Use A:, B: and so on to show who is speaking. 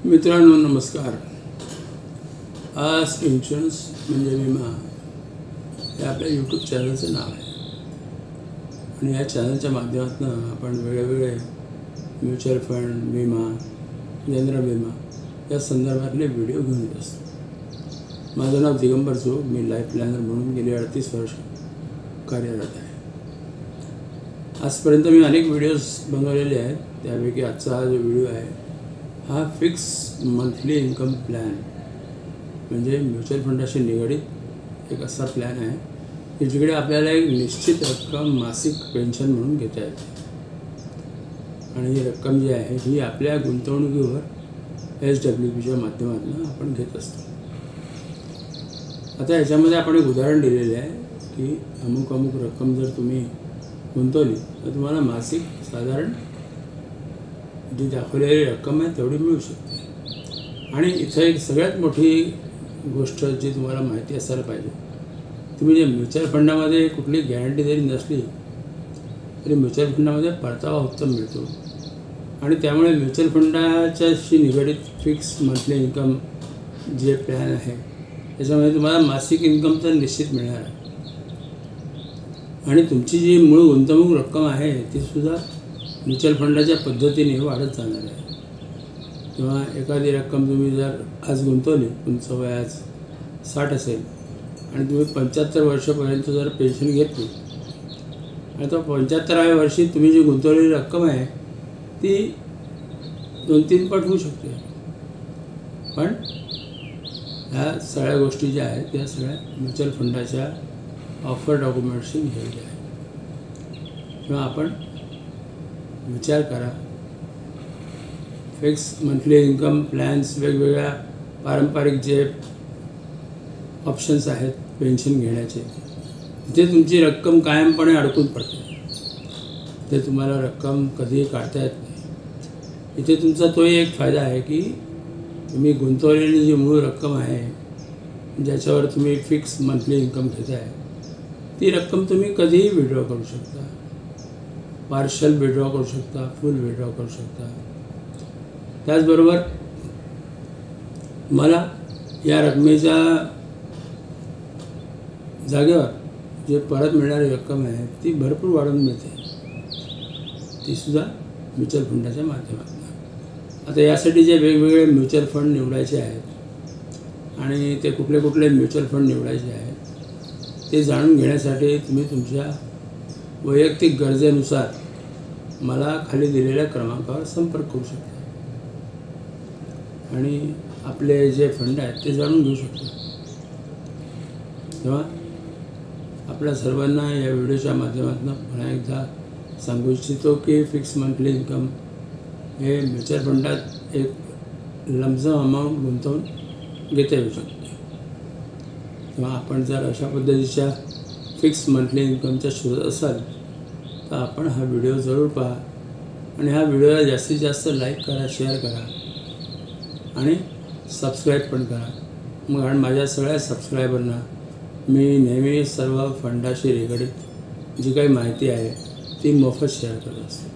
A: मित्रांनो नमस्कार। आज इन्शुरन्स म्हणजे विमा हे आपल्या यूट्यूब चॅनलचं नाव आहे आणि या चॅनलच्या माध्यमातून आपण वेगवेगळे म्युच्युअल फंड, विमा, जनरल विमा या संदर्भातले व्हिडिओ घेऊन येत असतो। माझं नाव दिगंबर जोग, मी लाईफ प्लॅनर म्हणून गेली 38 वर्ष कार्यरत आहे। आजपर्यंत मी अनेक व्हिडिओज बनवलेले आहेत, त्यापैकी आजचा हा जो व्हिडिओ आहे हा फिक्स मंथली इन्कम प्लॅन म्हणजे म्युच्युअल फंडाशी निगडीत एक असा प्लॅन आहे की जिकडे आपल्याला एक निश्चित रक्कम मासिक पेन्शन म्हणून घेता येते आणि ही रक्कम जी आहे ही आपल्या गुंतवणुकीवर SWPच्या माध्यमातून आपण घेत असतो। आता याच्यामध्ये आपण एक उदाहरण दिलेले आहे की अमुक रक्कम जर तुम्ही गुंतवली तर तुम्हाला मासिक साधारण जी दाखवलेली रक्कम आहे तेवढी मिळू शकते। आणि इथं एक सगळ्यात मोठी गोष्ट जी तुम्हाला माहिती असायला पाहिजे, तुम्ही जे म्युच्युअल फंडामध्ये कुठली गॅरंटी जरी नसली तरी म्युच्युअल फंडामध्ये परतावा उत्तम मिळतो आणि त्यामुळे म्युच्युअल फंडाच्याशी निगडीत फिक्स मंथली इन्कम जे प्लॅन आहे त्याच्यामध्ये तुम्हाला मासिक इन्कम तर निश्चित मिळणार आहे आणि तुमची जी मूळ गुंतवणूक रक्कम आहे तीसुद्धा म्युच्युअल फंडाच्या पद्धतीने वाढत जाणार आहे। किंवा एखादी रक्कम तुम्ही जर आज गुंतवली, तुमचं वय आज 60 असेल आणि तुम्ही 75 वर्षापर्यंत जर पेन्शन घेतली आणि तो 75व्या वर्षी तुम्ही जी गुंतवलेली रक्कम आहे ती 2-3 पट होऊ शकते। पण ह्या सगळ्या गोष्टी ज्या आहेत त्या सगळ्या म्युच्युअल फंडाच्या ऑफर डॉक्युमेंट्सशी घ्यायच्या आहे। किंवा आपण विचार करा, फिक्स मंथली इन्कम प्लॅन्स वेगवेगळ्या पारंपरिक जे ऑप्शन्स आहेत पेन्शन घेण्याचे, तिथे तुमची रक्कम कायमपणे अडकून पडते, ते तुम्हाला रक्कम कधीही काढता येत नाही। इथे तुमचा तोही एक फायदा आहे की तुम्ही गुंतवलेली जी मूळ रक्कम आहे ज्याच्यावर तुम्ही फिक्स मंथली इन्कम घेताय ती रक्कम तुम्ही कधीही विड्रॉ करू शकता, पार्शल विड्रॉ करू शकता, फुल विड्रॉ करू शकता। त्याचबरोबर मला या रकमेच्या जागेवर जे परत मिळणारी रक्कम आहे ती भरपूर वाढून मिळते, तीसुद्धा म्युच्युअल फंडाच्या माध्यमातून। आता यासाठी जे वेगवेगळे म्युच्युअल फंड निवडायचे आहेत आणि ते कुठले म्युच्युअल फंड निवडायचे आहेत ते जाणून घेण्यासाठी तुम्ही तुमच्या वैयक्तिक गरजेनुसार मला खाली दिलेल्या क्रमांकावर संपर्क करू शकता आणि आपले जे फंड आहेत ते जाणून घेऊ शकता। तेव्हा आपल्या सर्वांना या व्हिडिओच्या माध्यमातून पुन्हा एकदा सांगू इच्छितो की फिक्स मंथली इन्कम हे म्युच्युअल फंडात एक लमसम अमाऊंट गुंतवून घेता येऊ शकते। तेव्हा आपण जर अशा पद्धतीच्या फिक्स मंथली इन्कमच्या शोधात असाल तर आपण हा व्हिडिओ जरूर पहा आणि ह्या व्हिडिओला जास्तीत जास्त लाईक करा, शेअर करा आणि सबस्क्राईब पण करा। मग आणि माझ्या सगळ्या सबस्क्रायबरना मी नेहमी सर्व फंडाशी निगडीत जी काही माहिती आहे ती मोफत शेअर करत असतो।